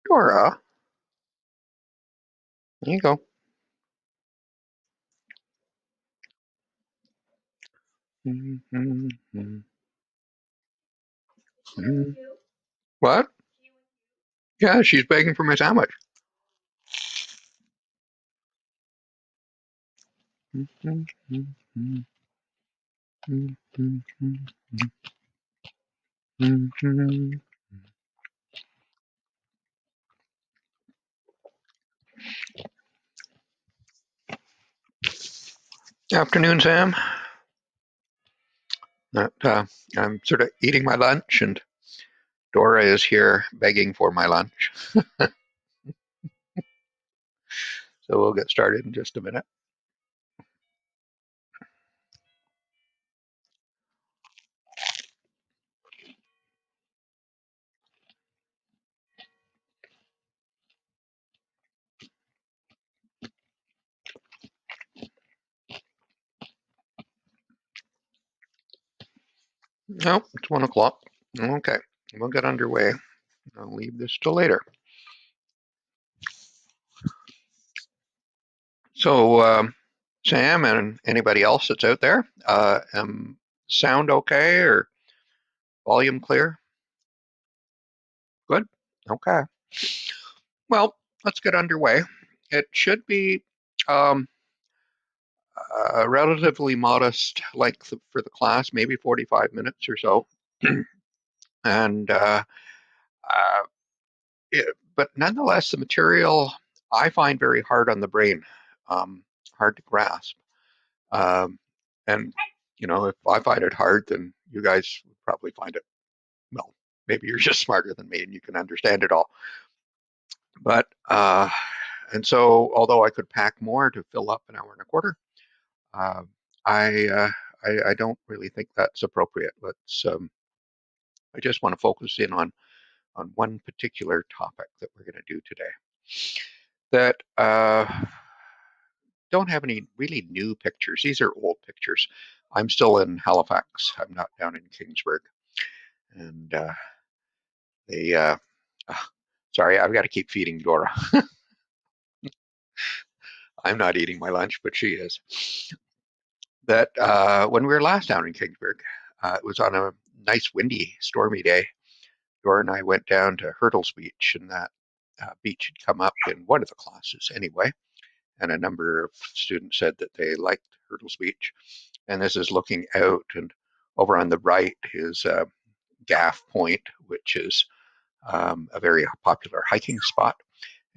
Dora, there you go. What? Yeah, she's begging for my sandwich. Afternoon, Sam. I'm sort of eating my lunch, and Dora is here begging for my lunch. So we'll get started in just a minute. No, it's 1 o'clock. Okay, we'll get underway. I'll leave this till later. So, Sam and anybody else that's out there, sound okay or volume clear? Good? Okay. Well, let's get underway. It should be um, a relatively modest length for the class, maybe 45 minutes or so. and uh, but nonetheless, the material I find very hard on the brain, hard to grasp. Um, and, if I find it hard, then you guys would probably find it, well, maybe you're just smarter than me and you can understand it all. But, and so, although I could pack more to fill up an hour and a quarter, uh, I, uh, I don't really think that's appropriate. I just want to focus in on one particular topic that we're going to do today that don't have any really new pictures. These are old pictures. I'm still in Halifax. I'm not down in Kingsburg. And they, sorry, I've got to keep feeding Dora. I'm not eating my lunch, but she is. That when we were last down in Kingsburg, it was on a nice, windy, stormy day. Dora and I went down to Hurdles Beach, and that beach had come up in one of the classes anyway. And a number of students said that they liked Hurdles Beach. And this is looking out, and over on the right is Gaff Point, which is a very popular hiking spot.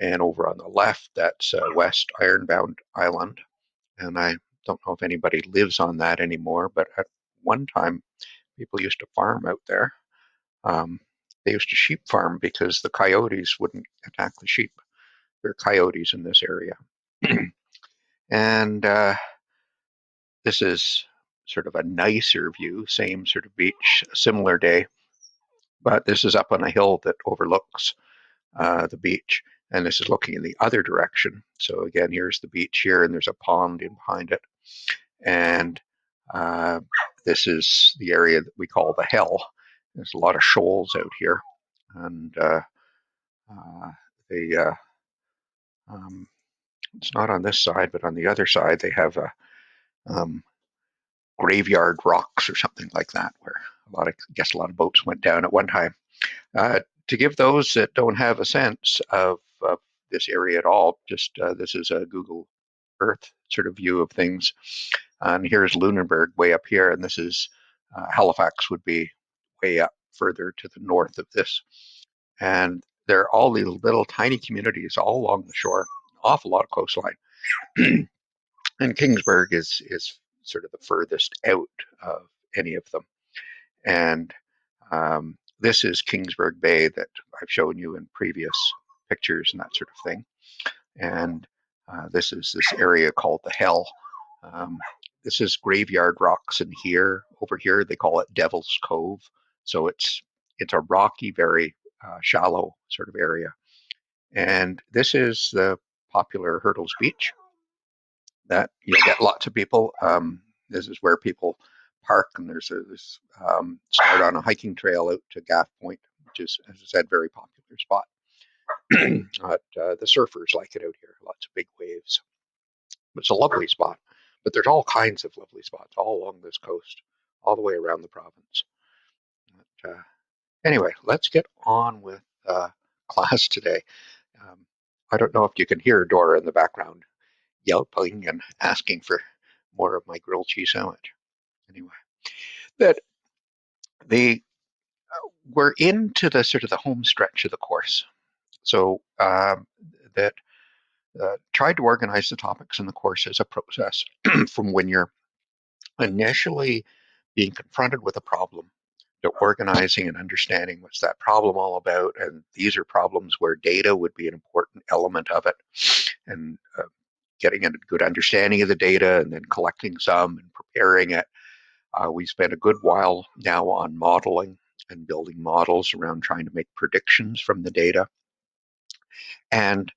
And over on the left, that's West Ironbound Island. And I don't know if anybody lives on that anymore, but at one time, people used to farm out there. They used to sheep farm because the coyotes wouldn't attack the sheep. There are coyotes in this area. And this is sort of a nicer view, same sort of beach, similar day, but this is up on a hill that overlooks the beach, and this is looking in the other direction. So again, here's the beach here, and there's a pond in behind it, and this is the area that we call the hell. There's a lot of shoals out here, and they it's not on this side, but on the other side they have a graveyard rocks or something like that, where I guess a lot of boats went down at one time. To give those that don't have a sense of this area at all, just this is a Google Earth sort of view of things. And here's Lunenburg way up here, and this is Halifax would be way up further to the north of this. And there are all these little tiny communities all along the shore, awful lot of coastline. And Kingsburg is sort of the furthest out of any of them. And this is Kingsburg Bay that I've shown you in previous pictures and that sort of thing. And this is this area called the Hell. This is Graveyard Rocks in here. Over here, they call it Devil's Cove. So it's a rocky, very shallow sort of area. And this is the popular Hurdles Beach that you'll get lots of people. This is where people park, and there's this start on a hiking trail out to Gaff Point, which is, as I said, very popular spot. The surfers like it out here, lots of big waves. It's a lovely spot, but there's all kinds of lovely spots all along this coast, all the way around the province. But, anyway, let's get on with class today. Um, I don't know if you can hear Dora in the background yelping and asking for more of my grilled cheese sandwich. Anyway, that the we're into the sort of the home stretch of the course. So that tried to organize the topics in the course as a process from when you're initially being confronted with a problem to organizing and understanding what's that problem all about. And these are problems where data would be an important element of it. And getting a good understanding of the data and then collecting some and preparing it. We spent a good while now on modeling and building models around trying to make predictions from the data. And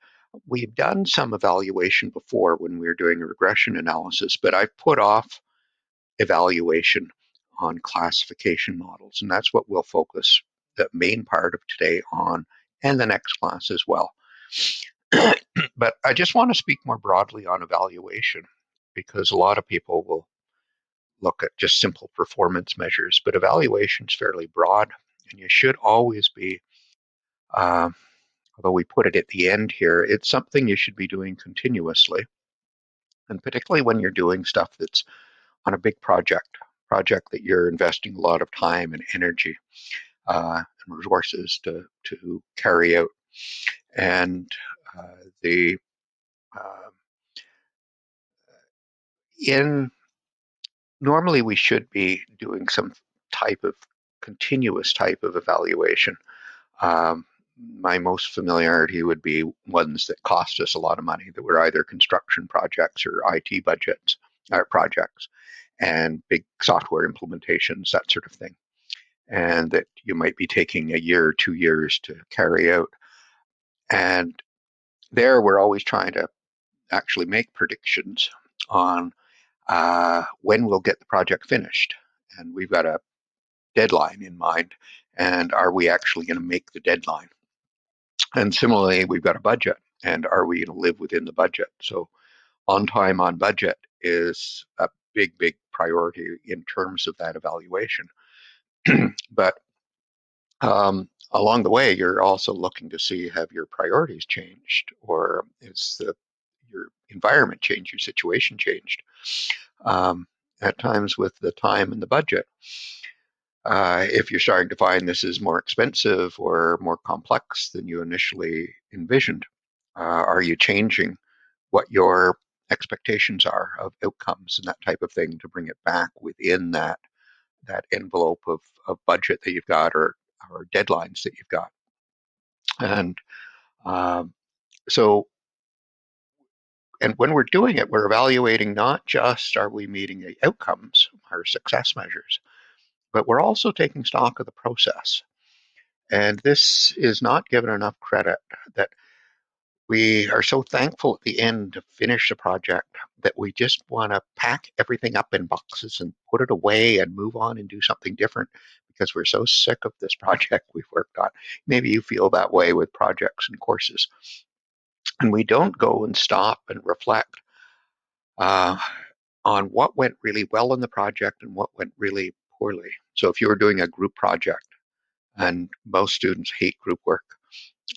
we've done some evaluation before when we were doing a regression analysis, but I've put off evaluation on classification models. And that's what we'll focus the main part of today on, and the next class as well. But I just want to speak more broadly on evaluation, because a lot of people will look at just simple performance measures, but evaluation is fairly broad, and you should always be, although we put it at the end here, it's something you should be doing continuously, and particularly when you're doing stuff that's on a big project that you're investing a lot of time and energy and resources to carry out. And the in normally we should be doing some type of continuous type of evaluation. Um, my most familiarity would be ones that cost us a lot of money, that were either construction projects or IT budgets or projects, and big software implementations, that sort of thing, and that you might be taking a year or 2 years to carry out. And there we're always trying to actually make predictions on when we'll get the project finished. And we've got a deadline in mind, and are we actually going to make the deadline? And similarly, we've got a budget, and are we going to live within the budget? So on time, on budget is a big, big priority in terms of that evaluation. But along the way, you're also looking to see, have your priorities changed, or is your environment changed, your situation changed? At times with the time and the budget. If you're starting to find this is more expensive or more complex than you initially envisioned, are you changing what your expectations are of outcomes and that type of thing to bring it back within that envelope of budget that you've got, or deadlines that you've got? And so, and when we're doing it, we're evaluating not just are we meeting the outcomes, our success measures, but we're also taking stock of the process. And this is not given enough credit, that we are so thankful at the end to finish the project that we just want to pack everything up in boxes and put it away and move on and do something different, because we're so sick of this project we've worked on. Maybe you feel that way with projects and courses. And we don't go and stop and reflect uh, on what went really well in the project and what went really poorly. So if you were doing a group project, and most students hate group work,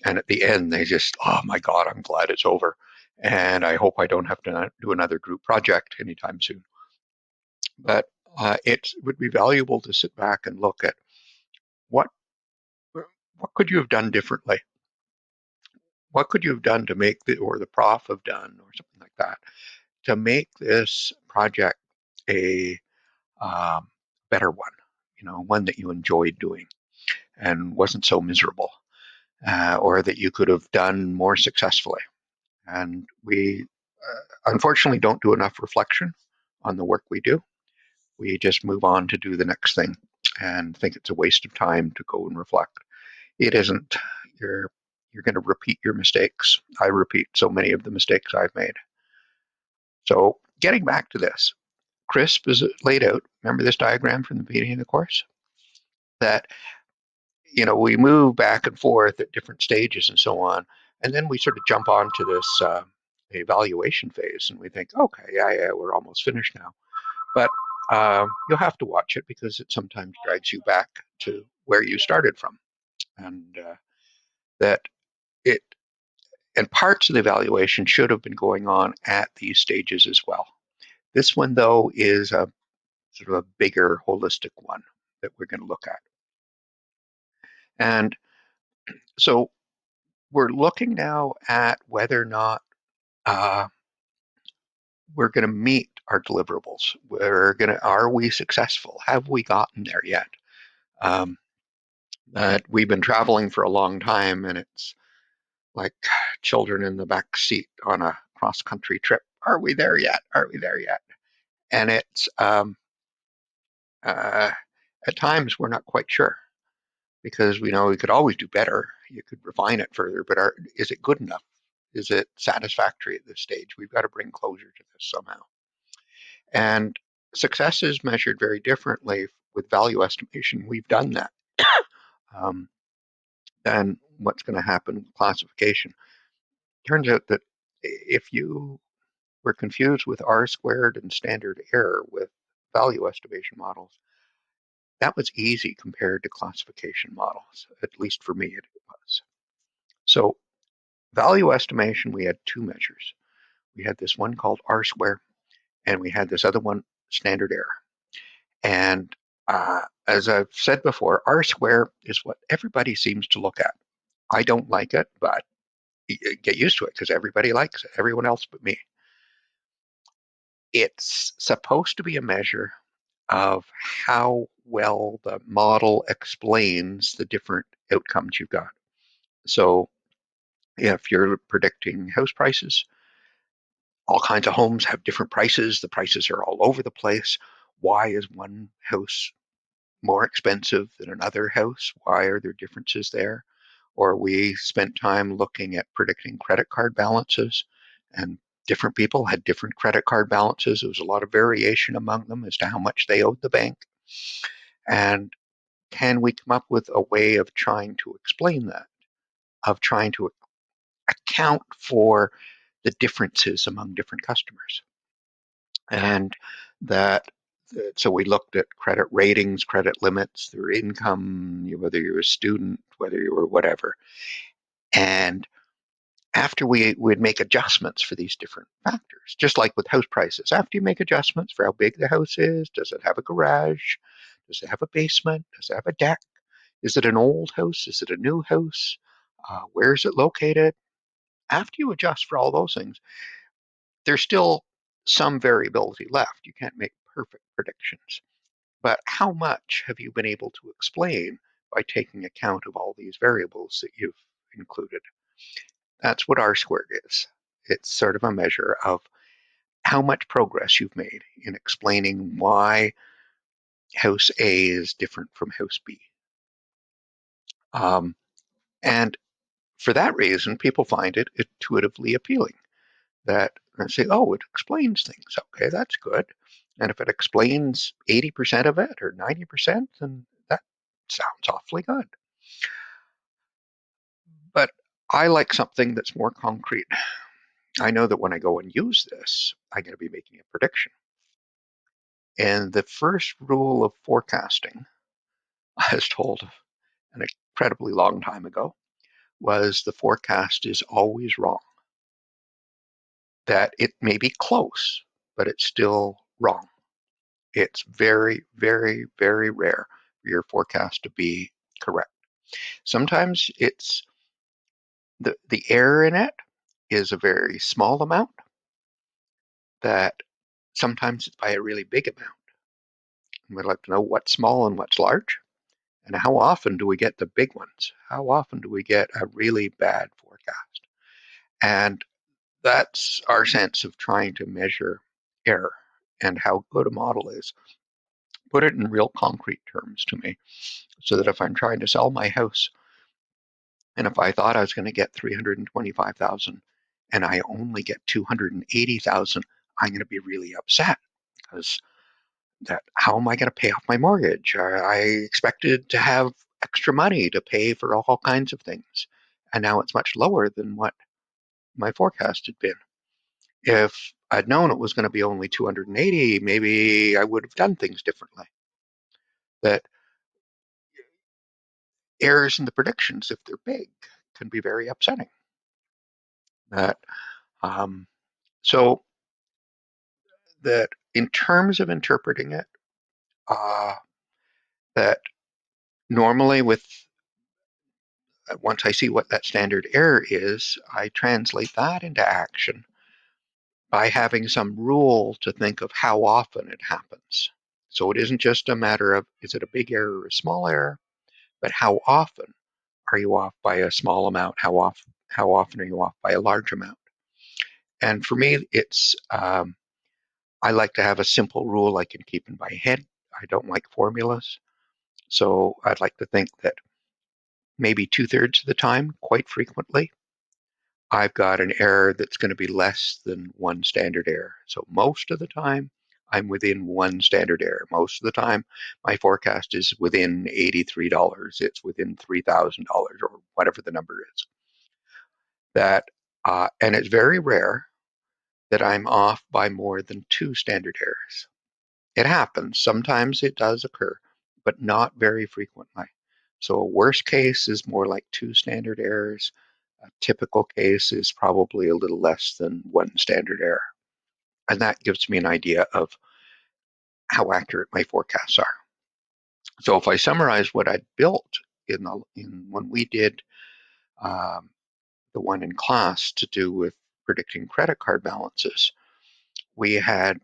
and at the end they just, oh my God, I'm glad it's over, and I hope I don't have to do another group project anytime soon. But it would be valuable to sit back and look at what could you have done differently? What could you have done to make or the prof have done, or something like that, to make this project a better one, one that you enjoyed doing and wasn't so miserable, or that you could have done more successfully. And we unfortunately don't do enough reflection on the work we do. We just move on to do the next thing and think it's a waste of time to go and reflect. It isn't. You're going to repeat your mistakes. I repeat so many of the mistakes I've made. So getting back to this, crisp as it laid out. Remember this diagram from the beginning of the course? That, we move back and forth at different stages and so on, and then we sort of jump onto this evaluation phase, and we think, okay, yeah, we're almost finished now. But you'll have to watch it because it sometimes drags you back to where you started from, and that it and parts of the evaluation should have been going on at these stages as well. This one, though, is a sort of a bigger holistic one that we're going to look at. And so we're looking now at whether or not we're going to meet our deliverables. Are we successful? Have we gotten there yet? That we've been traveling for a long time, and it's like children in the back seat on a cross-country trip. Are we there yet? Are we there yet? And it's at times we're not quite sure, because we know we could always do better. You could refine it further, but is it good enough? Is it satisfactory at this stage? We've got to bring closure to this somehow. And success is measured very differently with value estimation. We've done that. Then what's going to happen with classification? Turns out that if you were confused with R squared and standard error with value estimation models, that was easy compared to classification models. At least for me, it was. So value estimation, we had two measures. We had this one called R square, and we had this other one, standard error. And as I've said before, R square is what everybody seems to look at. I don't like it, but get used to it because everybody likes it, everyone else but me. It's supposed to be a measure of how well the model explains the different outcomes you've got. So if you're predicting house prices, all kinds of homes have different prices. The prices are all over the place. Why is one house more expensive than another house? Why are there differences there? Or we spent time looking at predicting credit card balances, and different people had different credit card balances. There was a lot of variation among them as to how much they owed the bank. And can we come up with a way of trying to explain that, of trying to account for the differences among different customers? And that so we looked at credit ratings, credit limits, their income, whether you're a student, whether you were whatever. And after we would make adjustments for these different factors, just like with house prices. After you make adjustments for how big the house is, does it have a garage? Does it have a basement? Does it have a deck? Is it an old house? Is it a new house? Where is it located? After you adjust for all those things, there's still some variability left. You can't make perfect predictions. But how much have you been able to explain by taking account of all these variables that you've included? That's what R squared is. It's sort of a measure of how much progress you've made in explaining why house A is different from house B. And for that reason, people find it intuitively appealing. That and say, oh, it explains things. Okay, that's good. And if it explains 80% of it or 90%, then that sounds awfully good. But I like something that's more concrete. I know that when I go and use this, I'm going to be making a prediction. And the first rule of forecasting, I was told an incredibly long time ago, was the forecast is always wrong. That it may be close, but it's still wrong. It's very, very, very rare for your forecast to be correct. Sometimes it's the error in it is a very small amount, that sometimes it's by a really big amount. And we'd like to know what's small and what's large, and how often do we get the big ones? How often do we get a really bad forecast? And that's our sense of trying to measure error and how good a model is. Put it in real concrete terms to me, so that if I'm trying to sell my house, and if I thought I was going to get 325,000 and I only get 280,000, I'm going to be really upset, because that how am I going to pay off my mortgage? I expected to have extra money to pay for all kinds of things, and now it's much lower than what my forecast had been. If I'd known it was going to be only 280, maybe I would have done things differently. That errors in the predictions, if they're big, can be very upsetting. That um, so that in terms of interpreting it, uh, that normally with once I see what that standard error is, I translate that into action by having some rule to think of how often it happens. So it isn't just a matter of is it a big error or a small error, but how often are you off by a small amount? How often are you off by a large amount? And for me, it's I like to have a simple rule I can keep in my head. I don't like formulas, so I'd like to think that maybe 2/3 of the time, quite frequently, I've got an error that's going to be less than one standard error. So most of the time, I'm within one standard error. Most of the time, my forecast is within $83. It's within $3,000 or whatever the number is. That and it's very rare that I'm off by more than two standard errors. It happens. Sometimes it does occur, but not very frequently. So a worst case is more like two standard errors. A typical case is probably a little less than one standard error. And that gives me an idea of how accurate my forecasts are. So if I summarize what I built in when we did um, the one in class to do with predicting credit card balances, we had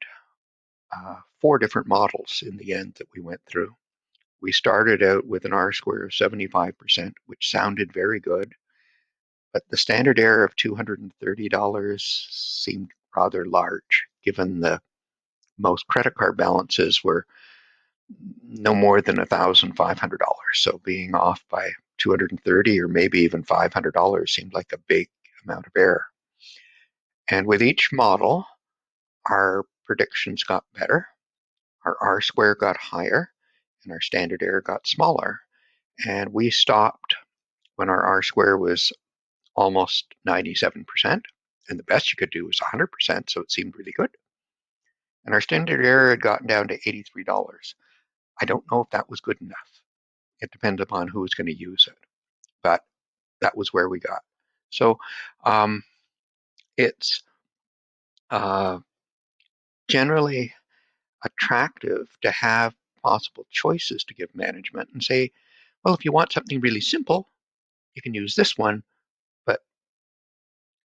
four different models in the end that we went through. We started out with an R square of 75%, which sounded very good, but the standard error of $230 seemed rather large, given the most credit card balances were no more than $1,500. So being off by 230 or maybe even $500 seemed like a big amount of error. And with each model, our predictions got better, our R square got higher, and our standard error got smaller. And we stopped when our R square was almost 97%, and the best you could do was 100%, so it seemed really good. And our standard error had gotten down to $83. I don't know if that was good enough. It depends upon who's going to use it, but that was where we got. So um, it's uh, generally attractive to have possible choices to give management and say, well, if you want something really simple, you can use this one, but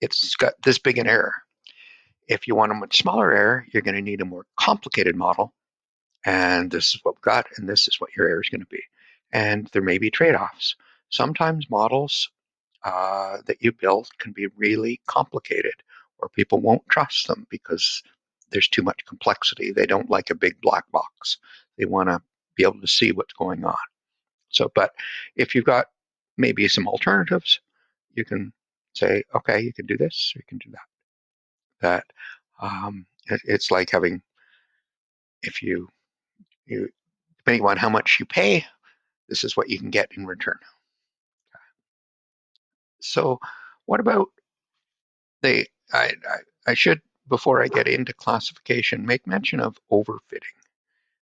it's got this big an error. If you want a much smaller error, you're going to need a more complicated model. And this is what we've got, and this is what your error is going to be. And there may be trade-offs. Sometimes models that you build can be really complicated, or people won't trust them because there's too much complexity. They don't like a big black box. They want to be able to see what's going on. So, but if you've got maybe some alternatives, you can say, okay, you can do this, or you can do that. That it's like having if you depending on how much you pay, this is what you can get in return. So, what about the? I should before I get into classification make mention of overfitting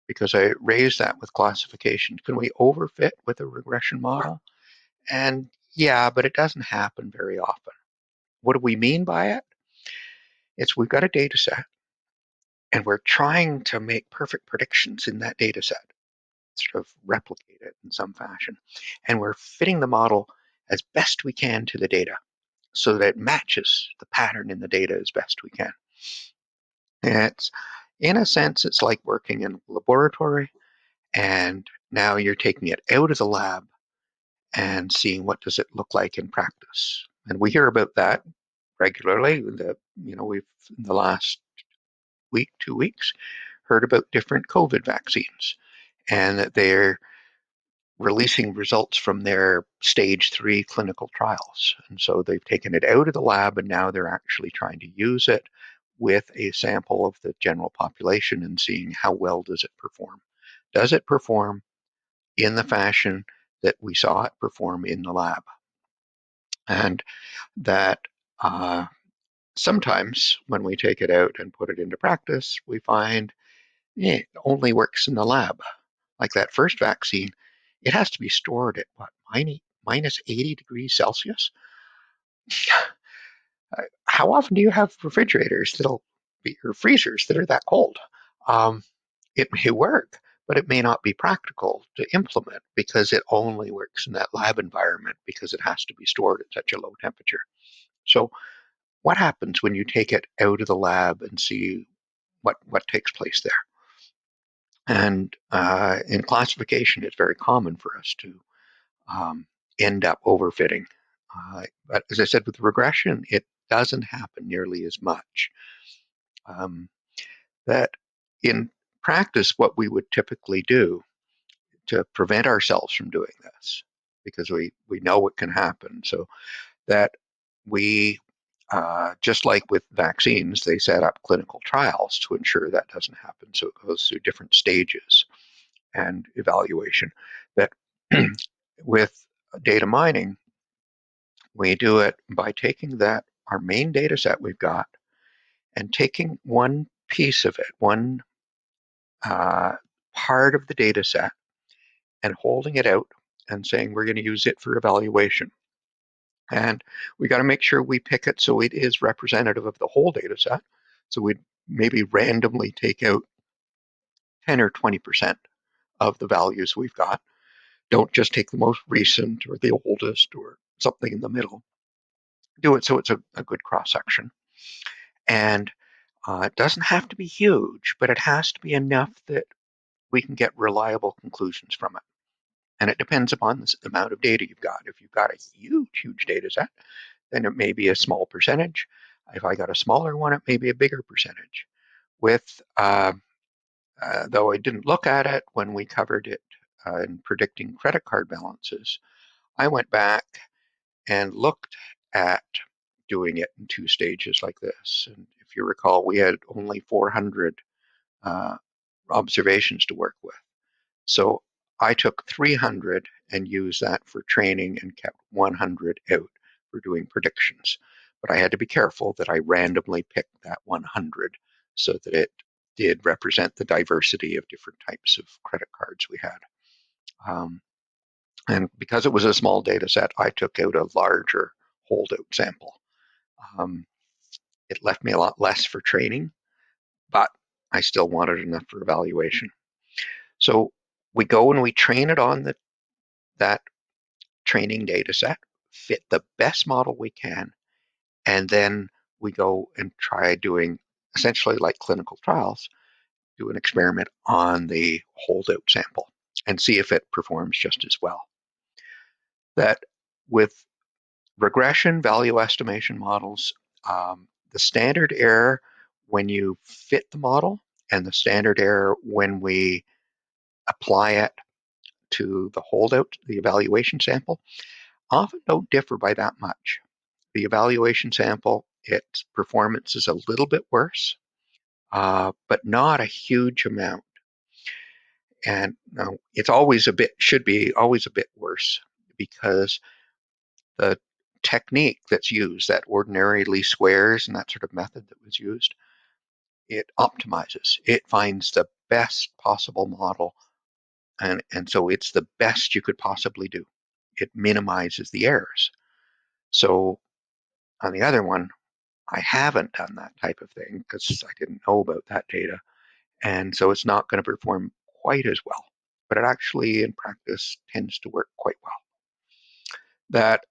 because I raised that with classification. Can we overfit with a regression model? And yeah, but it doesn't happen very often. What do we mean by it? It's we've got a data set and we're trying to make perfect predictions in that data set, sort of replicate it in some fashion. And we're fitting the model as best we can to the data so that it matches the pattern in the data as best we can. And it's, in a sense, it's like working in a laboratory and now you're taking it out of the lab and seeing what does it look like in practice. And we hear about that regularly. We've in the last week, 2 weeks, heard about different COVID vaccines and that they're releasing results from their stage 3 clinical trials. And so they've taken it out of the lab and now they're actually trying to use it with a sample of the general population and seeing how well does it perform. Does it perform in the fashion that we saw it perform in the lab? And that sometimes when we take it out and put it into practice, we find it only works in the lab. Like that first vaccine, it has to be stored at what, minus 80 degrees Celsius? How often do you have refrigerators that'll be, or freezers that are that cold? Um, it may work, but it may not be practical to implement because it only works in that lab environment because it has to be stored at such a low temperature. So what happens when you take it out of the lab and see what takes place there? And in classification, it's very common for us to um, end up overfitting. But as I said, with regression, it doesn't happen nearly as much. Um, that in practice, what we would typically do to prevent ourselves from doing this, because we know it can happen, so that we, just like with vaccines, they set up clinical trials to ensure that doesn't happen. So it goes through different stages and evaluation. That with data mining, we do it by taking that our main data set we've got and taking one piece of it, one uh, part of the data set, and holding it out and saying we're going to use it for evaluation. And we got to make sure we pick it so it is representative of the whole data set. So we'd maybe randomly take out 10 or 20% of the values we've got. Don't just take the most recent or the oldest or something in the middle. Do it so it's a good cross section. And it doesn't have to be huge, but it has to be enough that we can get reliable conclusions from it. And it depends upon the amount of data you've got. If you've got a huge, huge data set, then it may be a small percentage. If I got a smaller one, it may be a bigger percentage. With though I didn't look at it when we covered it in predicting credit card balances, I went back and looked at doing it in two stages like this. And if you recall, we had only 400 uh, observations to work with. So I took 300 and used that for training and kept 100 out for doing predictions. But I had to be careful that I randomly picked that 100 so that it did represent the diversity of different types of credit cards we had. Um, and because it was a small data set, I took out a larger holdout sample. Um, it left me a lot less for training, but I still wanted enough for evaluation. So we go and we train it on that training data set, fit the best model we can, and then we go and try doing essentially like clinical trials, do an experiment on the holdout sample and see if it performs just as well. That with regression value estimation models, the standard error when you fit the model and the standard error when we apply it to the holdout, the evaluation sample, often don't differ by that much. The evaluation sample, its performance is a little bit worse, but not a huge amount. And it's always should be always a bit worse because the technique that's used, that ordinary least squares and that sort of method that was used, it optimizes. It finds the best possible model, and so it's the best you could possibly do. It minimizes the errors. So on the other one, I haven't done that type of thing because I didn't know about that data. And so it's not going to perform quite as well. But it actually, in practice, tends to work quite well. That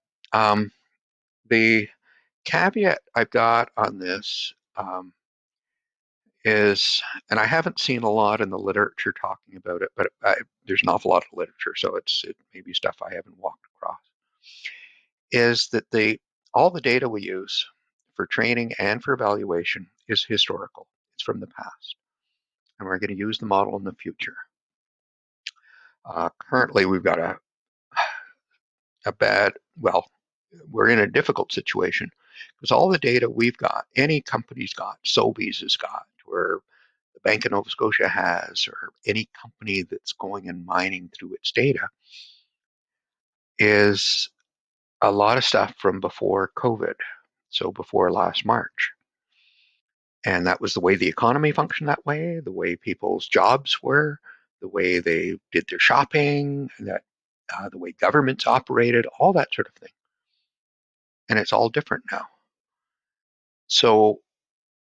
the caveat I've got on this is, and I haven't seen a lot in the literature talking about it, but there's an awful lot of literature, so it may be stuff I haven't walked across, is that all the data we use for training and for evaluation is historical. It's from the past. And we're going to use the model in the future. Currently, we've got a bad, well, we're in a difficult situation Because all the data we've got, any company's got, Sobeys has got, or the Bank of Nova Scotia has, or any company that's going and mining through its data, is a lot of stuff from before COVID, so before last March. And that was the way the economy functioned that way, the way people's jobs were, the way they did their shopping, the way governments operated, all that sort of thing. And it's all different now. So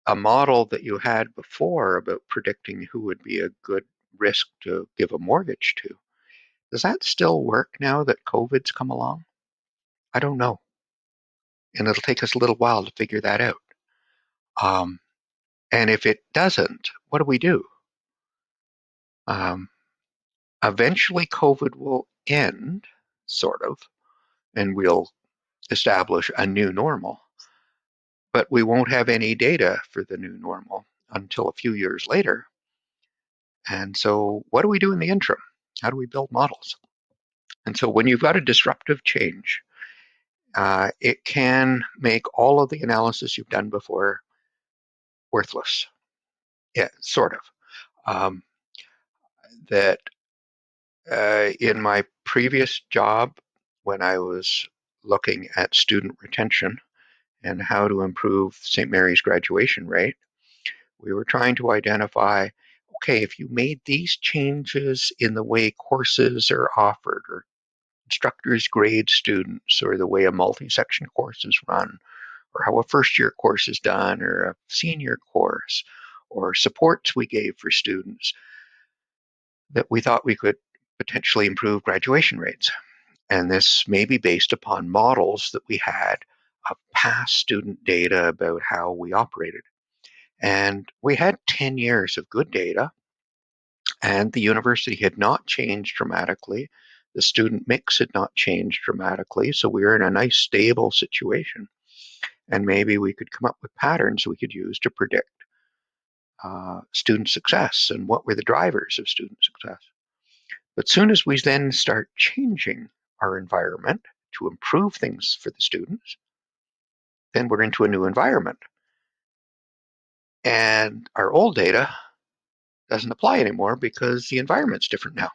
a model that you had before about predicting who would be a good risk to give a mortgage to, does that still work now that COVID's come along? I don't know. And it'll take us a little while to figure that out. Um, and if it doesn't, what do we do? Um, Eventually, COVID will end, sort of, and we'll establish a new normal. But we won't have any data for the new normal until a few years later. And so, what do we do in the interim? How do we build models? And so, when you've got a disruptive change, it can make all of the analysis you've done before worthless. Yeah, sort of. Um, that In my previous job, when I was looking at student retention and how to improve St. Mary's graduation rate, we were trying to identify, okay, if you made these changes in the way courses are offered, or instructors grade students, or the way a multi-section course is run, or how a first year course is done, or a senior course, or supports we gave for students, that we thought we could potentially improve graduation rates. And this may be based upon models that we had of past student data about how we operated. And we had 10 years of good data, and the university had not changed dramatically. The student mix had not changed dramatically. So we were in a nice, stable situation. And maybe we could come up with patterns we could use to predict student success and what were the drivers of student success. But soon as we then start changing our environment to improve things for the students, then we're into a new environment. And our old data doesn't apply anymore because the environment's different now.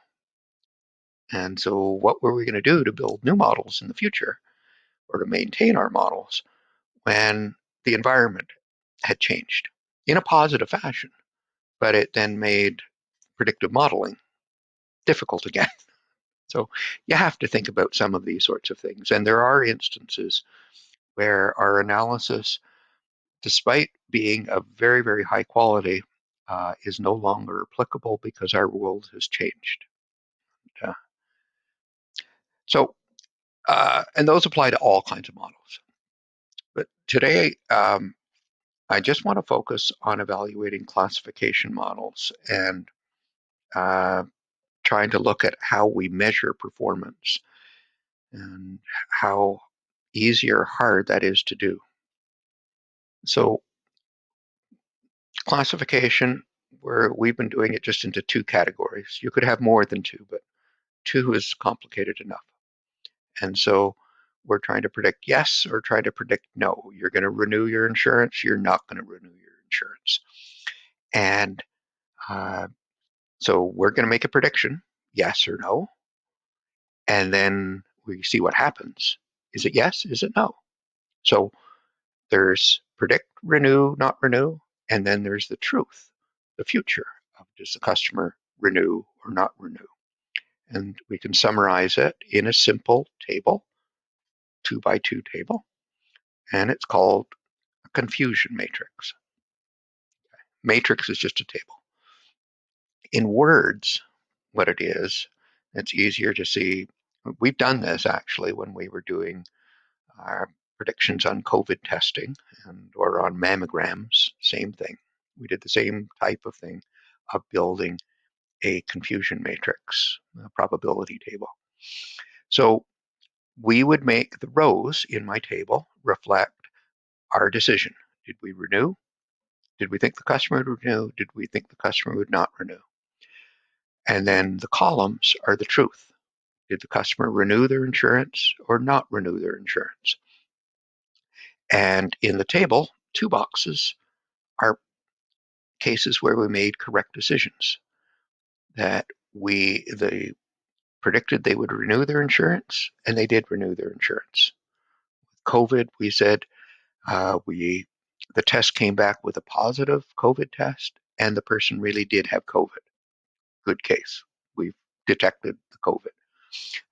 And so, what were we going to do to build new models in the future or to maintain our models when the environment had changed in a positive fashion? But it then made predictive modeling difficult again. So, you have to think about some of these sorts of things. And there are instances where our analysis, despite being of very, very high quality, is no longer applicable because our world has changed. Uh, and those apply to all kinds of models. But today, I just want to focus on evaluating classification models and uh, trying to look at how we measure performance and how easy or hard that is to do. So, classification, where we've been doing it just into two categories. You could have more than two, but two is complicated enough. And so we're trying to predict yes or trying to predict no. You're going to renew your insurance, you're not going to renew your insurance. And uh, so we're going to make a prediction, yes or no. And then we see what happens. Is it yes? Is it no? So there's predict, renew, not renew. And then there's the truth, the future of does the customer renew or not renew? And we can summarize it in a simple table, 2x2 table, and it's called a confusion matrix. Matrix is just a table. In words, what it is, it's easier to see. We've done this actually when we were doing our predictions on COVID testing or on mammograms, same thing. We did the same type of thing of building a confusion matrix, a probability table. So we would make the rows in my table reflect our decision. Did we renew? Did we think the customer would renew? Did we think the customer would not renew? And then the columns are the truth. Did the customer renew their insurance or not renew their insurance? And in the table, 2 boxes are cases where we made correct decisions, that they predicted they would renew their insurance, and they did renew their insurance. COVID, we said the test came back with a positive COVID test, and the person really did have COVID. Good case. We've detected the COVID.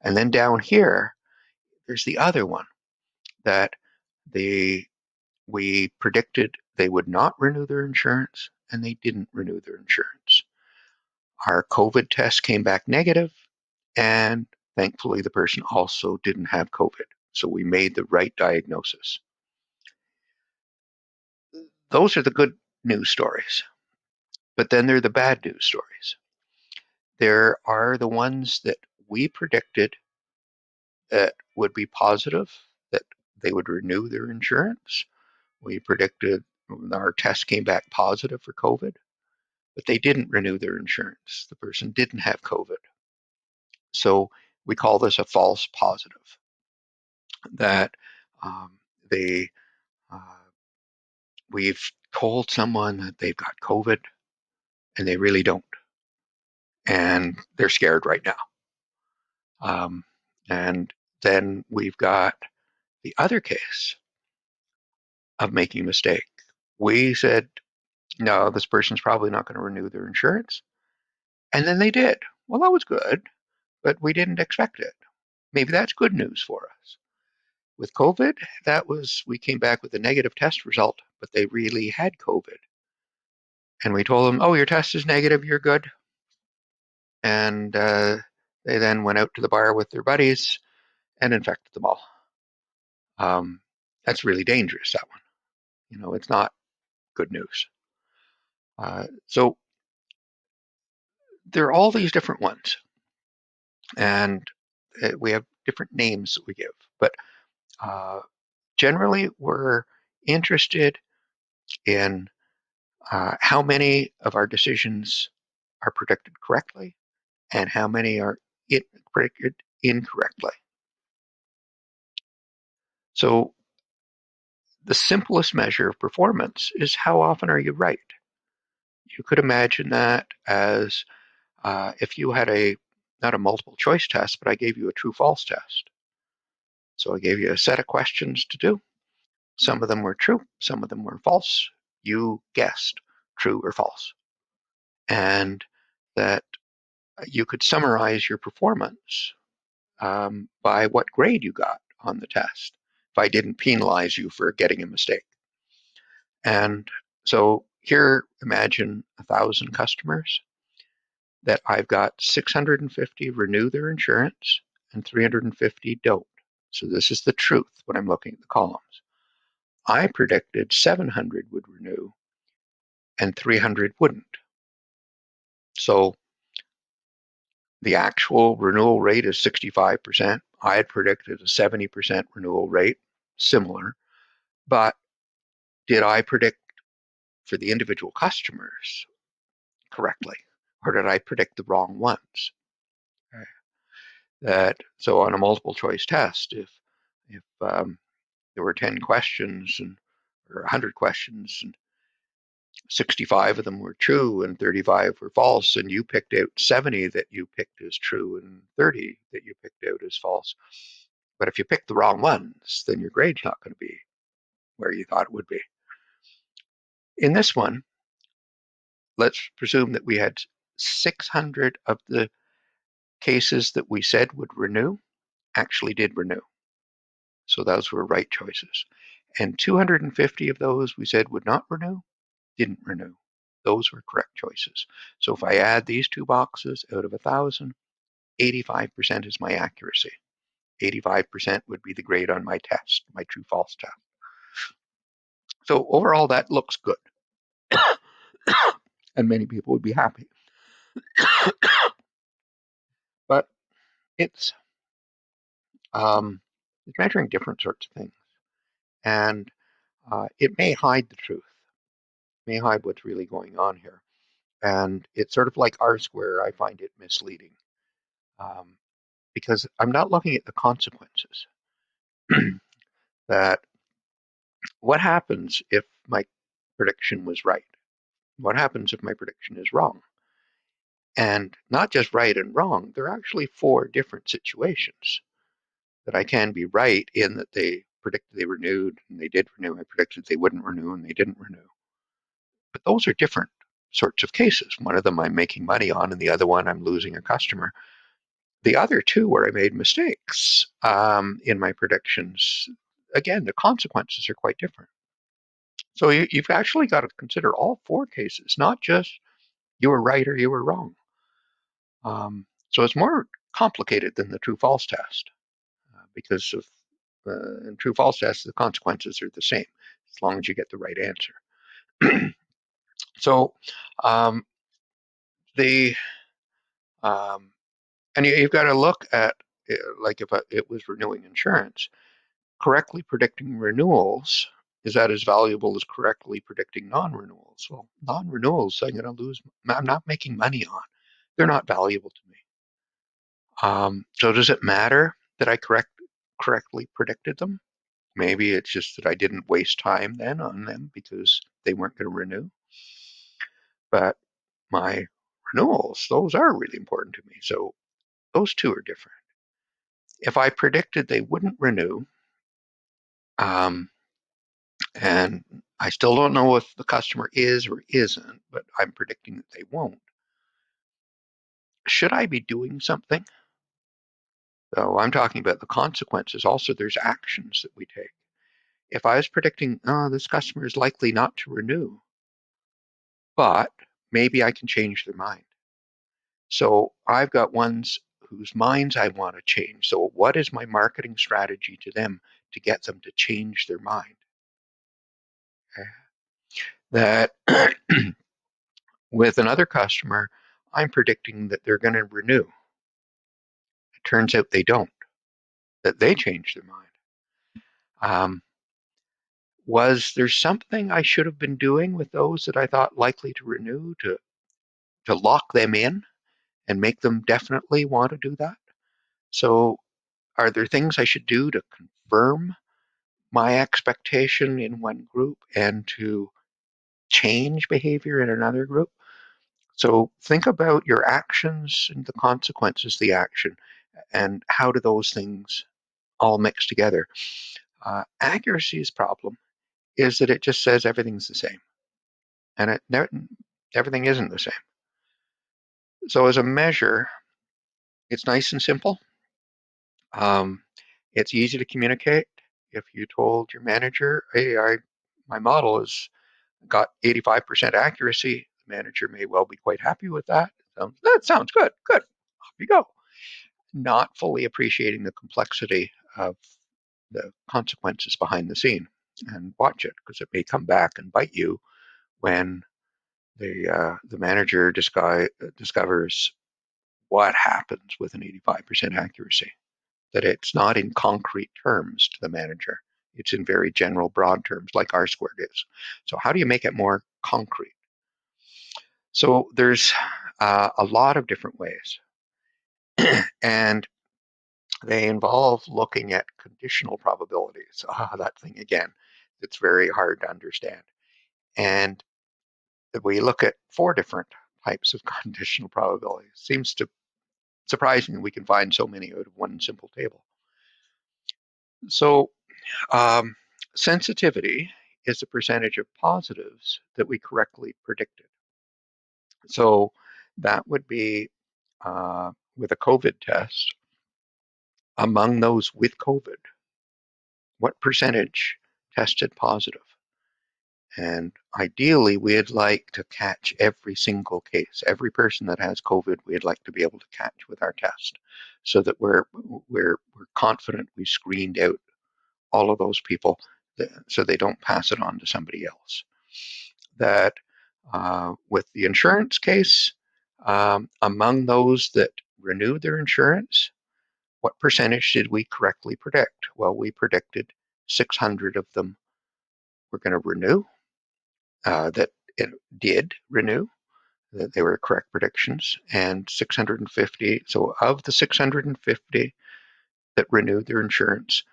And then down here, there's the other one that we predicted they would not renew their insurance, and they didn't renew their insurance. Our COVID test came back negative, and thankfully the person also didn't have COVID. So we made the right diagnosis. Those are the good news stories. But then there are the bad news stories. There are the ones that we predicted that would be positive, that they would renew their insurance. We predicted our test came back positive for COVID, but they didn't renew their insurance. The person didn't have COVID. So we call this a false positive, that um, they uh, we've told someone that they've got COVID and they really don't, and they're scared right now. And then we've got the other case of making a mistake. We said, no, this person's probably not going to renew their insurance. And then they did. Well, that was good, but we didn't expect it. Maybe that's good news for us. With COVID, we came back with a negative test result, but they really had COVID. And we told them, oh, your test is negative, you're good. And they then went out to the bar with their buddies and infected them all. That's really dangerous, that one. It's not good news. So there are all these different ones, and we have different names that we give. But generally, we're interested in how many of our decisions are predicted correctly and how many are predicted incorrectly. So the simplest measure of performance is how often are you right? You could imagine that as if you had not a multiple choice test, but I gave you a true false test. So I gave you a set of questions to do. Some of them were true, some of them were false. You guessed true or false. And that you could summarize your performance by what grade you got on the test if I didn't penalize you for getting a mistake. And so here, imagine 1,000 customers that I've got 650 renew their insurance and 350 don't. So this is the truth when I'm looking at the columns. I predicted 700 would renew and 300 wouldn't. So the actual renewal rate is 65%. I had predicted a 70% renewal rate, similar. But did I predict for the individual customers correctly? Or did I predict the wrong ones? So on a multiple choice test, if there were 10 questions or 100 questions and 65 of them were true and 35 were false, and you picked out 70 that you picked as true and 30 that you picked out as false. But if you picked the wrong ones, then your grade's not going to be where you thought it would be. In this one, let's presume that we had 600 of the cases that we said would renew actually did renew. So those were right choices. And 250 of those we said would not renew, didn't renew. Those were correct choices. So if I add these 2 boxes out of 1,000, 85% is my accuracy. 85% would be the grade on my test, my true-false test. So overall, that looks good. And many people would be happy. But it's measuring different sorts of things. And it may hide the truth, may hide what's really going on here. And it's sort of like R-square. I find it misleading because I'm not looking at the consequences. That What happens if my prediction was right? What happens if my prediction is wrong? And not just right and wrong, there are actually four different situations that I can be right in that they predicted they renewed and they did renew. I predicted they wouldn't renew and they didn't renew. But those are different sorts of cases. One of them I'm making money on, and the other one I'm losing a customer. The other two where I made mistakes in my predictions, again, the consequences are quite different. So you've actually got to consider all four cases, not just you were right or you were wrong. So it's more complicated than the true false test because of in true false tests, the consequences are the same as long as you get the right answer. So um, the um, and you've got to look at like if it was renewing insurance, correctly predicting renewals, is that as valuable as correctly predicting non-renewals? Well, non-renewals I'm going to lose. I'm not making money on. They're not valuable to me. So does it matter that I correctly predicted them? Maybe it's just that I didn't waste time then on them because they weren't going to renew. But my renewals, those are really important to me. So those two are different. If I predicted they wouldn't renew, um, and I still don't know if the customer is or isn't, but I'm predicting that they won't, should I be doing something? So I'm talking about the consequences. Also, there's actions that we take. If I was predicting, oh, this customer is likely not to renew, but maybe I can change their mind. So I've got ones whose minds I want to change. So what is my marketing strategy to them to get them to change their mind? Okay. That with another customer, I'm predicting that they're going to renew. It turns out they don't, that they change their mind. Um, was there something I should have been doing with those that I thought likely to renew to lock them in and make them definitely want to do that? So are there things I should do to confirm my expectation in one group and to change behavior in another group? So think about your actions and the consequences of the action and how do those things all mix together. Accuracy's problem is that it just says everything's the same, and everything isn't the same. So as a measure, it's nice and simple. Um, it's easy to communicate. If you told your manager, "Hey, my model has got 85% accuracy," the manager may well be quite happy with that. That sounds good. Good. Off you go. Not fully appreciating the complexity of the consequences behind the scene. And watch it because it may come back and bite you when the manager discovers what happens with an 85% accuracy. That it's not in concrete terms to the manager. It's in very general, broad terms, like R squared is. So how do you make it more concrete? So there's a lot of different ways, and they involve looking at conditional probabilities. That thing again, it's very hard to understand. And we look at four different types of conditional probabilities. Seems to surprising we can find so many out of one simple table. So um, sensitivity is the percentage of positives that we correctly predicted. So that would be with a COVID test, among those with COVID, what percentage tested positive? And ideally, we'd like to catch every single case, every person that has COVID, we'd like to be able to catch with our test so that we're confident we screened out all of those people so they don't pass it on to somebody else. That with the insurance case, among those that renewed their insurance, what percentage did we correctly predict? Well, we predicted 600 of them were going to renew, that it did renew, that they were correct predictions, and 650. So, of the 650 that renewed their insurance,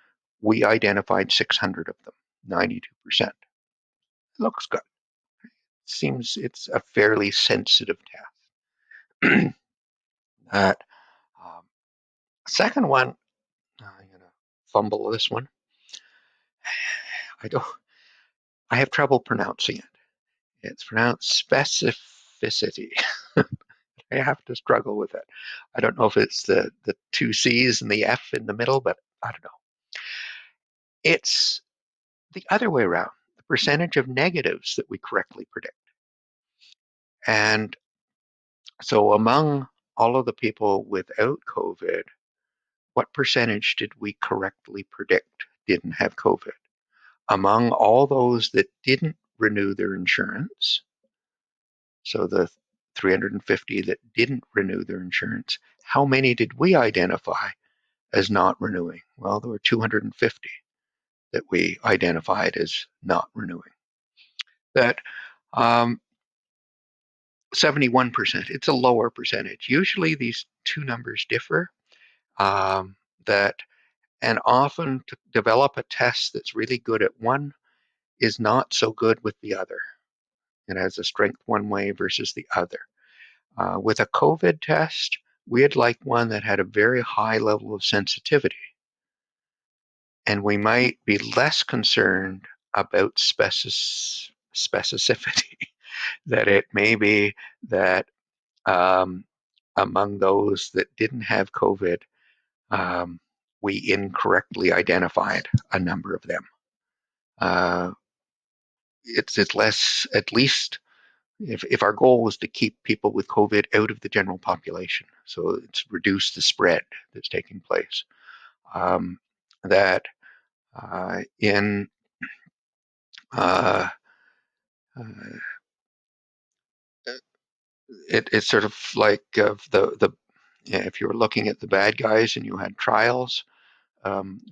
we identified 600 of them. 92%. It looks good. Seems it's a fairly sensitive test. That second one, I'm going to fumble this one. I don't. I have trouble pronouncing it. It's pronounced specificity. I have to struggle with it. I don't know if it's the two C's and the F in the middle, but I don't know. It's the other way around. The percentage of negatives that we correctly predict. And so among all of the people without COVID, what percentage did we correctly predict didn't have COVID? Among all those that didn't renew their insurance, so the 350 that didn't renew their insurance, how many did we identify as not renewing? Well, there were 250 that we identified as not renewing. That 71%, it's a lower percentage. Usually these two numbers differ. That and often to develop a test that's really good at one is not so good with the other. It has a strength one way versus the other. With a COVID test, we'd like one that had a very high level of sensitivity. And we might be less concerned about specificity, that it may be that among those that didn't have COVID, we incorrectly identified a number of them. It's less, at least if our goal was to keep people with COVID out of the general population, so it's reduce the spread that's taking place. That in uh, uh, it's sort of like if you were looking at the bad guys and you had trials,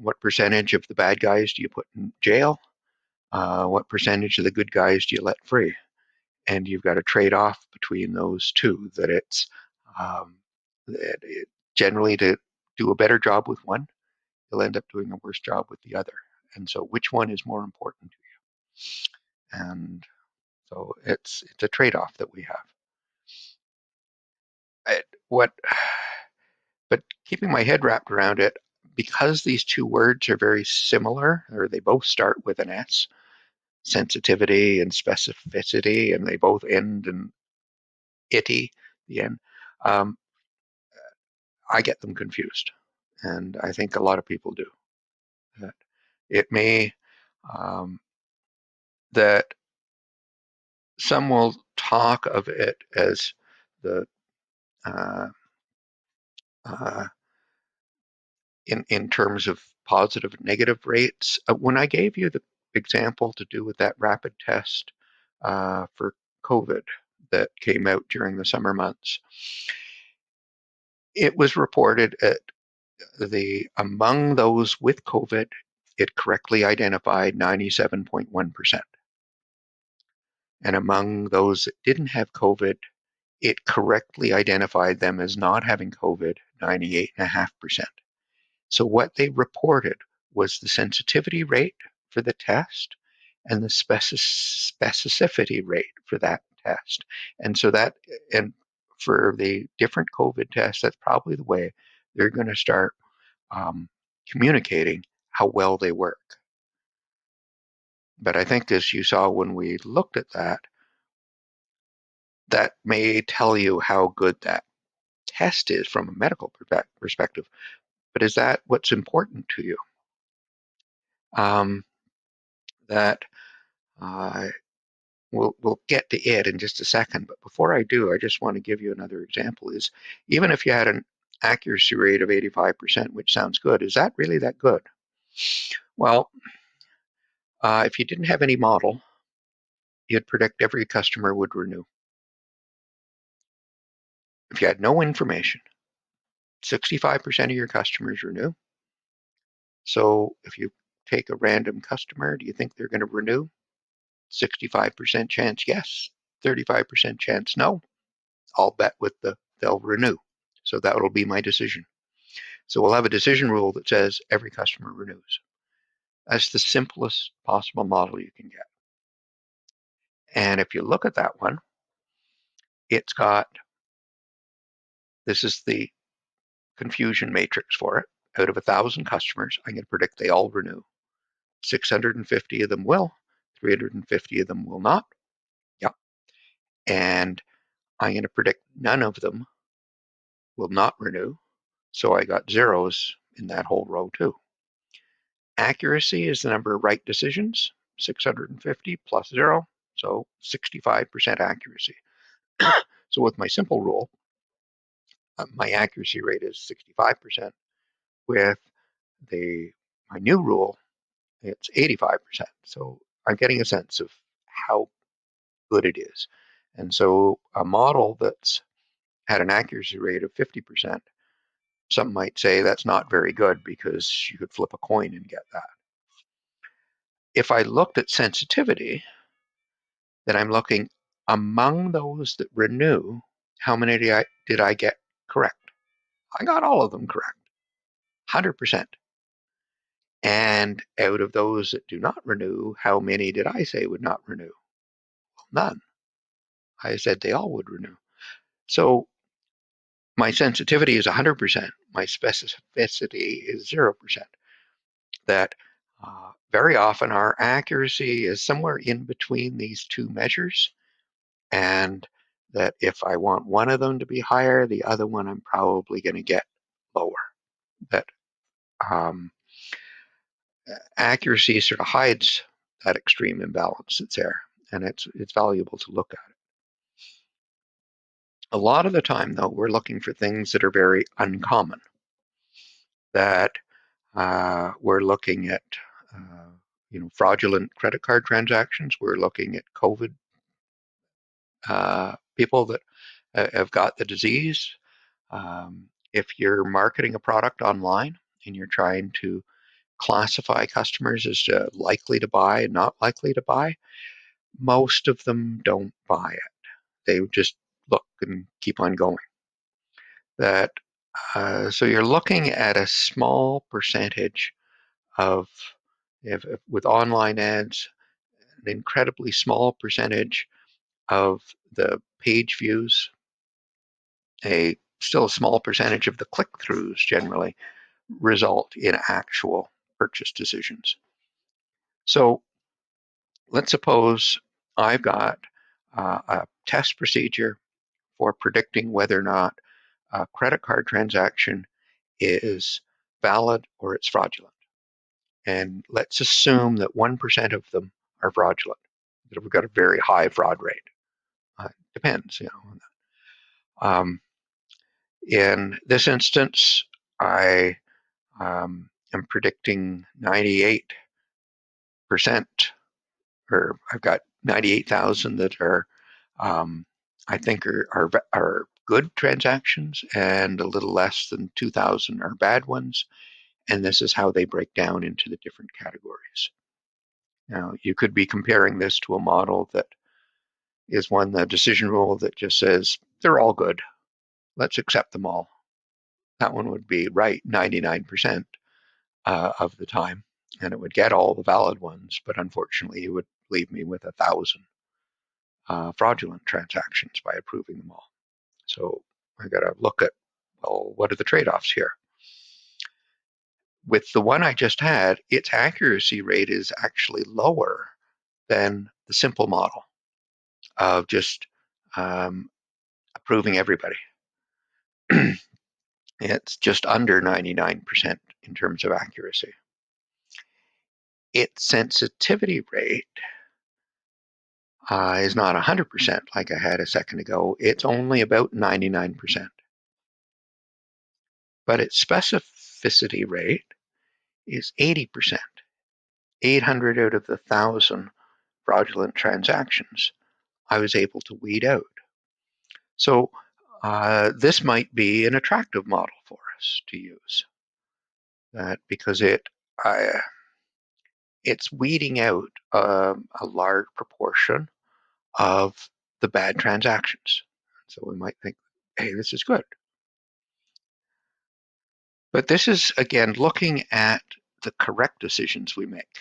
what percentage of the bad guys do you put in jail? What percentage of the good guys do you let free? And you've got to trade off between those two. That it's um, that it, generally to do a better job with one, you'll end up doing a worse job with the other. And so, which one is more important to you? And so, it's a trade off that we have. What, but keeping my head wrapped around it, because these two words are very similar, or they both start with an S, sensitivity and specificity, and they both end in itty, the end. Um, I get them confused, and I think a lot of people do. That it may um, that some will talk of it as the uh, uh, in terms of positive and negative rates. When I gave you the example to do with that rapid test for COVID that came out during the summer months, it was reported at among those with COVID, it correctly identified 97.1%. And among those that didn't have COVID, it correctly identified them as not having COVID, 98.5%. So what they reported was the sensitivity rate for the test and the specificity rate for that test. And so that, and for the different COVID tests, that's probably the way they're going to start communicating how well they work. But I think, as you saw when we looked at that, that may tell you how good that test is from a medical perspective. But is that what's important to you? That we'll get to it in just a second. But before I do, I just want to give you another example. Is even if you had an accuracy rate of 85%, which sounds good, is that really that good? Well, if you didn't have any model, you'd predict every customer would renew. If you had no information, 65% of your customers renew. So if you take a random customer, do you think they're going to renew? 65% chance yes, 35% chance no. I'll bet with they'll renew. So that will be my decision. So we'll have a decision rule that says every customer renews. as the simplest possible model you can get. And if you look at that one, it's got, this is the confusion matrix for it. Out of 1,000 customers, I'm going to predict they all renew. 650 of them will, 350 of them will not. Yep. And I'm going to predict none of them will not renew. So I got zeros in that whole row too. Accuracy is the number of right decisions, 650 plus zero, so 65% accuracy. So with my simple rule, my accuracy rate is 65%. With my new rule, it's 85%. So I'm getting a sense of how good it is. And so a model that's had an accuracy rate of 50%, some might say that's not very good because you could flip a coin and get that. If I looked at sensitivity, then I'm looking among those that renew, how many did I get correct? I got all of them correct, 100%. And out of those that do not renew, how many did I say would not renew? Well, none. I said they all would renew. So my sensitivity is 100%. My specificity is 0%. That very often our accuracy is somewhere in between these two measures, and that if I want one of them to be higher, the other one I'm probably going to get lower. That um, accuracy sort of hides that extreme imbalance that's there, and it's valuable to look at it. A lot of the time, though, we're looking for things that are very uncommon. That we're looking at, fraudulent credit card transactions. We're looking at COVID people that have got the disease. If you're marketing a product online and you're trying to classify customers as likely to buy and not likely to buy, most of them don't buy it. They just look and keep on going. That so you're looking at a small percentage of, with online ads, an incredibly small percentage of the page views, still a small percentage of the click-throughs generally result in actual purchase decisions. So let's suppose I've got a test procedure for predicting whether or not a credit card transaction is valid or it's fraudulent. And let's assume that 1% of them are fraudulent, that we've got a very high fraud rate. Depends, in this instance, I am predicting 98%, or I've got 98,000 that are, I think, are good transactions, and a little less than 2,000 are bad ones. And this is how they break down into the different categories. Now, you could be comparing this to a model that is the decision rule that just says they're all good. Let's accept them all. That one would be right 99% of the time, and it would get all the valid ones, but unfortunately, it would leave me with 1,000 fraudulent transactions by approving them all. So I got to look at, well, what are the trade-offs here? With the one I just had, its accuracy rate is actually lower than the simple model of just approving everybody. It's just under 99% in terms of accuracy. Its sensitivity rate is not 100% like I had a second ago. It's only about 99%. But its specificity rate is 80%. 800 out of the 1,000 fraudulent transactions I was able to weed out. So this might be an attractive model for us to use, because it's weeding out a large proportion of the bad transactions. So we might think, hey, this is good. But this is, again, looking at the correct decisions we make.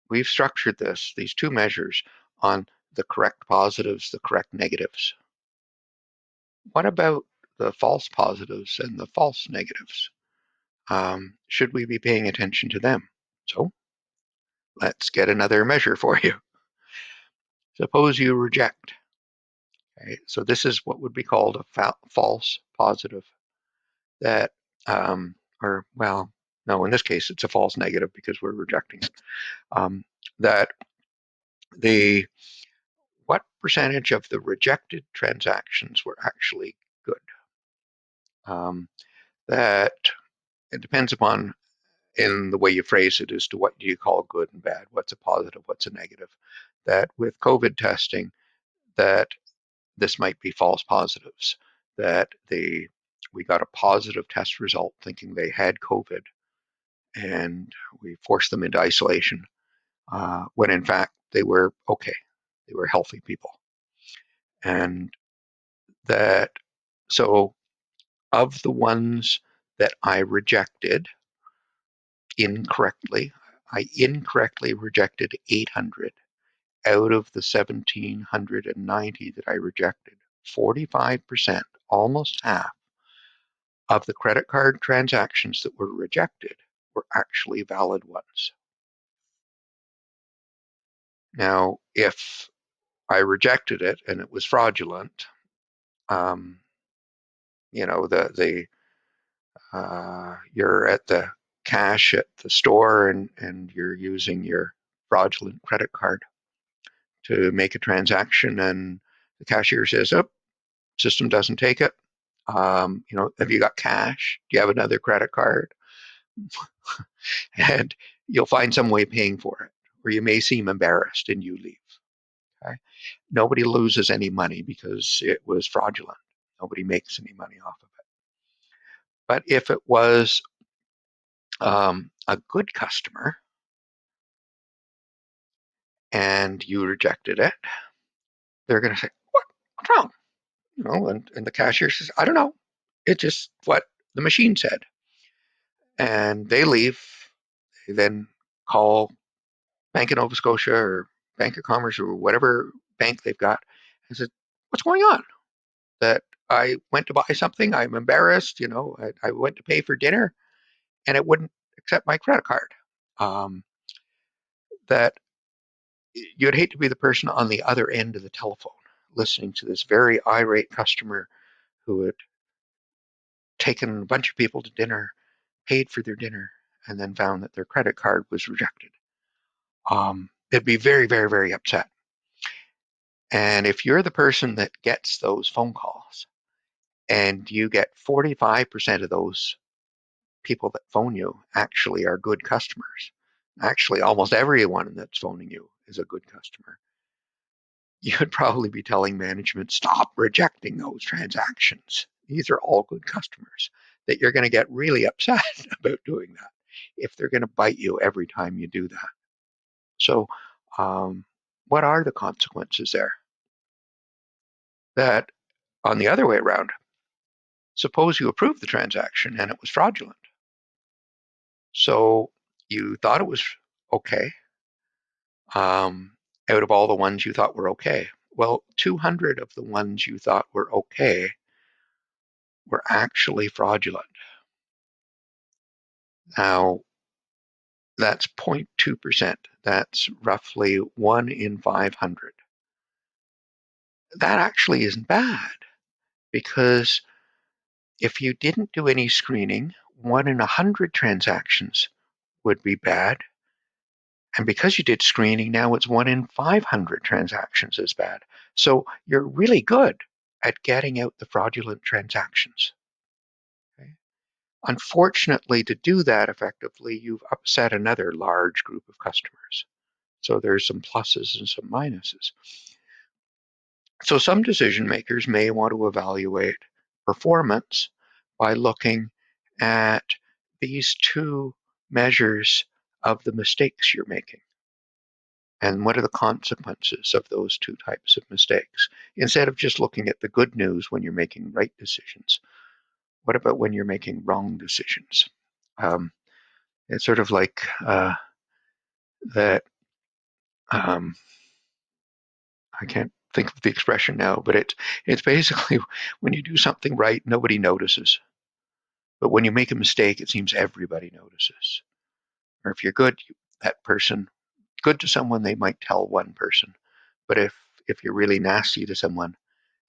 We've structured these two measures on the correct positives, the correct negatives. What about the false positives and the false negatives? Should we be paying attention to them? So let's get another measure for you. Suppose you reject. Okay, so this is what would be called a false positive. That, or well, no, in this case it's a false negative because we're rejecting it. That the what percentage of the rejected transactions were actually good? That it depends upon in the way you phrase it as to what do you call good and bad, what's a positive, what's a negative. That with COVID testing, that this might be false positives, that we got a positive test result thinking they had COVID, and we forced them into isolation, when in fact they were okay. They were healthy people. And that, so of the ones that I rejected incorrectly, I incorrectly rejected 800 out of the 1,790 that I rejected. 45%, almost half, of the credit card transactions that were rejected were actually valid ones. Now, if I rejected it and it was fraudulent, you know, you're at the cash at the store and you're using your fraudulent credit card to make a transaction, and the cashier says, "Oh, system doesn't take it. You know, have you got cash? Do you have another credit card?" And you'll find some way of paying for it, or you may seem embarrassed and you leave. Okay? Nobody loses any money because it was fraudulent. Nobody makes any money off of it. But if it was a good customer and you rejected it, they're going to say, What's wrong?" You know, and the cashier says, "I don't know. It's just what the machine said." And they leave. They then call Bank of Nova Scotia or Bank of Commerce or whatever bank they've got and said, "What's going on? That I went to buy something. I'm embarrassed. You know, I went to pay for dinner and it wouldn't accept my credit card." Um, that you'd hate to be the person on the other end of the telephone listening to this very irate customer who had taken a bunch of people to dinner, paid for their dinner, and then found that their credit card was rejected. They'd be very, very, very upset. And if you're the person that gets those phone calls and you get 45% of those people that phone you actually are good customers, actually almost everyone that's phoning you is a good customer, you'd probably be telling management, stop rejecting those transactions. These are all good customers. That you're going to get really upset about doing that if they're going to bite you every time you do that. So, what are the consequences there? That on the other way around, suppose you approved the transaction and it was fraudulent. So you thought it was okay, out of all the ones you thought were okay. Well, 200 of the ones you thought were okay were actually fraudulent. Now, that's 0.2%. That's roughly 1 in 500. That actually isn't bad, because if you didn't do any screening, 1 in 100 transactions would be bad. And because you did screening, now it's 1 in 500 transactions is bad. So you're really good at getting out the fraudulent transactions. Okay? Unfortunately, to do that effectively, you've upset another large group of customers. So there's some pluses and some minuses. So some decision makers may want to evaluate performance by looking at these two measures of the mistakes you're making. And what are the consequences of those two types of mistakes? Instead of just looking at the good news when you're making right decisions, what about when you're making wrong decisions? Um, It's sort of like that. Um, I can't think of the expression now, but it's basically when you do something right, nobody notices. But when you make a mistake, it seems everybody notices. Or if you're good, that person good to someone, they might tell one person. But if you're really nasty to someone,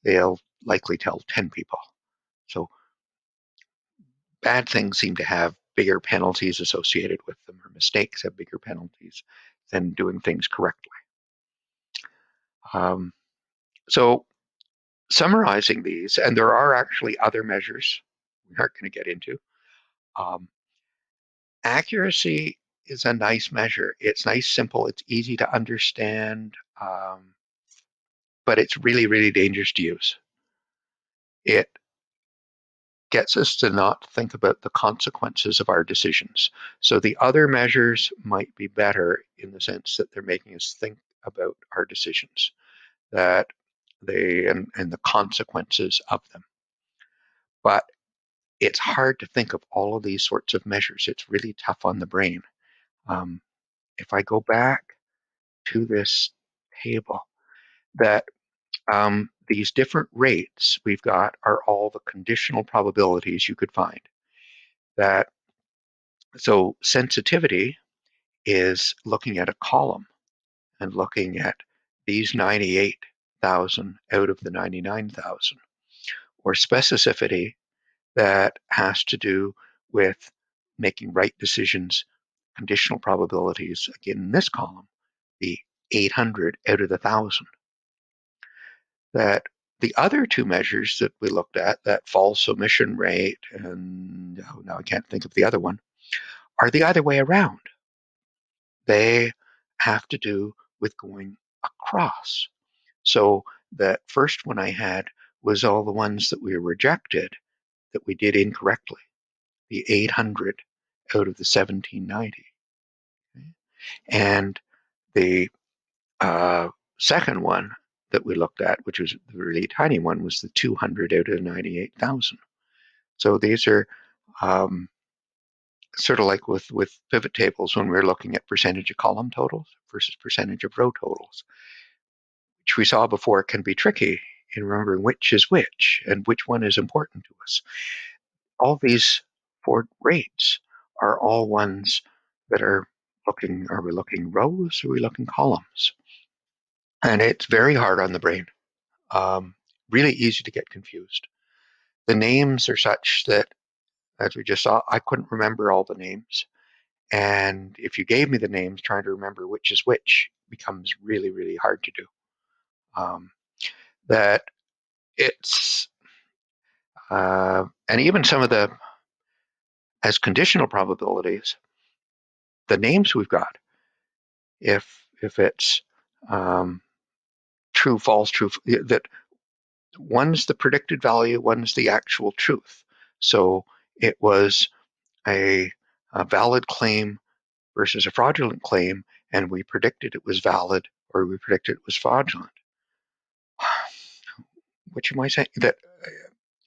they'll likely tell 10 people. So bad things seem to have bigger penalties associated with them, or mistakes have bigger penalties than doing things correctly. Um, so summarizing these, and there are actually other measures we aren't going to get into. Um, Accuracy is a nice measure. It's nice, simple, it's easy to understand, but it's really, really dangerous to use. It gets us to not think about the consequences of our decisions. So the other measures might be better in the sense that they're making us think about our decisions, that they and the consequences of them. But it's hard to think of all of these sorts of measures. It's really tough on the brain. Um, if I go back to this table, that these different rates we've got are all the conditional probabilities you could find. That so sensitivity is looking at a column and looking at these 98,000 out of the 99,000, or specificity that has to do with making right decisions, conditional probabilities, again in this column, the 800 out of the 1,000. That the other two measures that we looked at, that false omission rate, and now I can't think of the other one, are the other way around. They have to do with going across. So that first one I had was all the ones that we rejected that we did incorrectly, the 800 out of the 1790. Okay? And the second one that we looked at, which was the really tiny one, was the 200 out of 98,000. So these are um, sort of like with pivot tables when we're looking at percentage of column totals versus percentage of row totals, which we saw before can be tricky in remembering which is which and which one is important to us. All these four rates are all ones that are looking, are we looking rows or are we looking columns? And it's very hard on the brain. Um, really easy to get confused. The names are such that, as we just saw, I couldn't remember all the names. And if you gave me the names, trying to remember which is which becomes really, really hard to do. That it's, and even some of the, as conditional probabilities, the names we've got, if it's um, true, false, true, that one's the predicted value, one's the actual truth. So it was a valid claim versus a fraudulent claim, and we predicted it was valid or we predicted it was fraudulent. What am I saying? That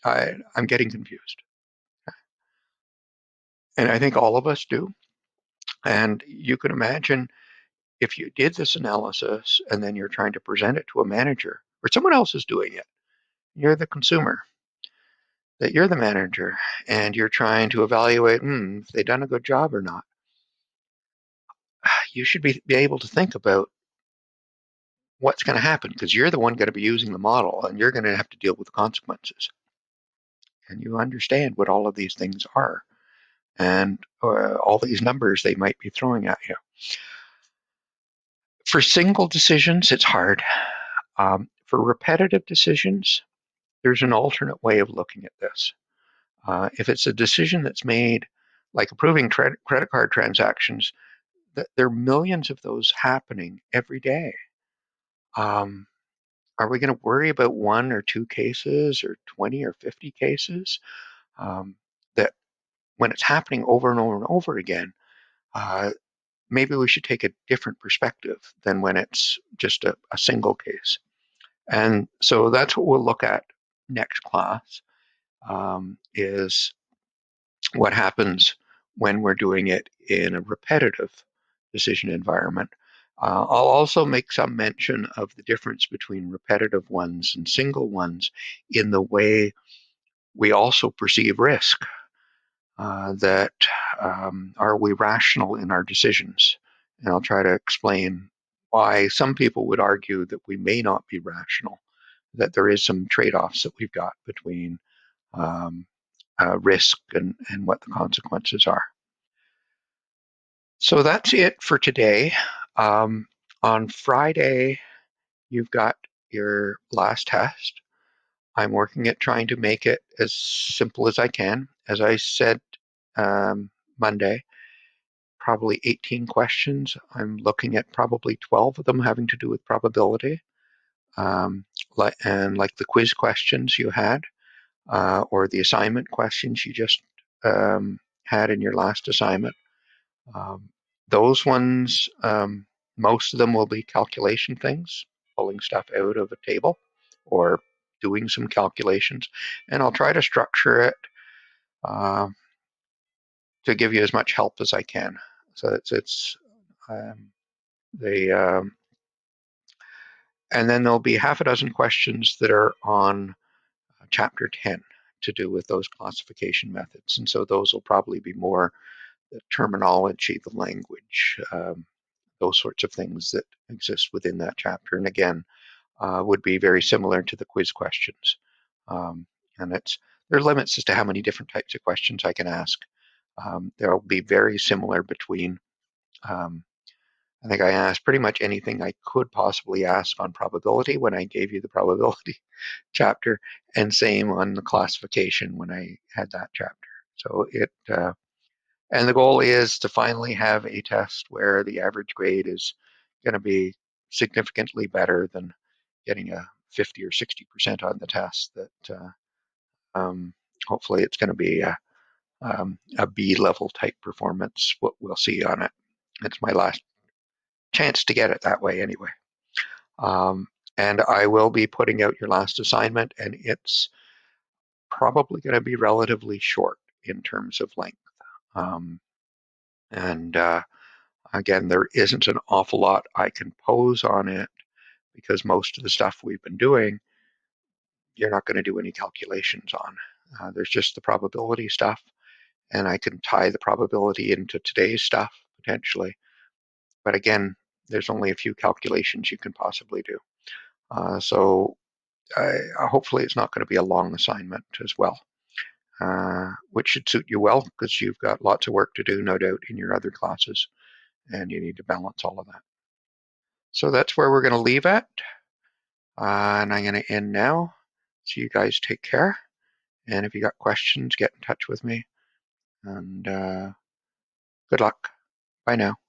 I'm getting confused. And I think all of us do. And you can imagine if you did this analysis and then you're trying to present it to a manager or someone else is doing it, you're the consumer, that you're the manager, and you're trying to evaluate if they've done a good job or not. You should be able to think about what's going to happen because you're the one going to be using the model and you're going to have to deal with the consequences. And you understand what all of these things are and all these numbers they might be throwing at you. For single decisions, it's hard. For repetitive decisions, there's an alternate way of looking at this. If it's a decision that's made, like approving credit card transactions, there are millions of those happening every day. Are we going to worry about one or two cases or 20 or 50 cases? That when it's happening over and over and over again, maybe we should take a different perspective than when it's just a single case. And so that's what we'll look at next class, is what happens when we're doing it in a repetitive decision environment. I'll also make some mention of the difference between repetitive ones and single ones in the way we also perceive risk. That are we rational in our decisions? And I'll try to explain why some people would argue that we may not be rational, that there is some trade-offs that we've got between um, risk and what the consequences are. So that's it for today. On Friday, you've got your last test. I'm working at trying to make it as simple as I can. As I said Monday, probably 18 questions. I'm looking at probably 12 of them having to do with probability. And like the quiz questions you had, or the assignment questions you just had in your last assignment. Um, those ones, most of them will be calculation things, pulling stuff out of a table or doing some calculations. And I'll try to structure it uh, to give you as much help as I can. So it's the and then there'll be half a dozen questions that are on chapter 10 to do with those classification methods. And so those will probably be more the terminology, the language, those sorts of things that exist within that chapter. And again, would be very similar to the quiz questions. And there are limits as to how many different types of questions I can ask. There will be very similar between, I think I asked pretty much anything I could possibly ask on probability when I gave you the probability chapter, and same on the classification when I had that chapter. So and the goal is to finally have a test where the average grade is going to be significantly better than getting a 50 or 60% on the test. That hopefully it's going to be a B level type performance. What we'll see on it. It's my last chance to get it that way anyway. Um, and I will be putting out your last assignment, and it's probably going to be relatively short in terms of length. And again, there isn't an awful lot I can pose on it because most of the stuff we've been doing, you're not going to do any calculations on. There's just the probability stuff, and I can tie the probability into today's stuff potentially. But again, there's only a few calculations you can possibly do. So hopefully it's not going to be a long assignment as well, which should suit you well because you've got lots of work to do, no doubt, in your other classes, and you need to balance all of that. So that's where we're going to leave it. And I'm going to end now. So you guys take care. And if you got questions, get in touch with me. And good luck. Bye now.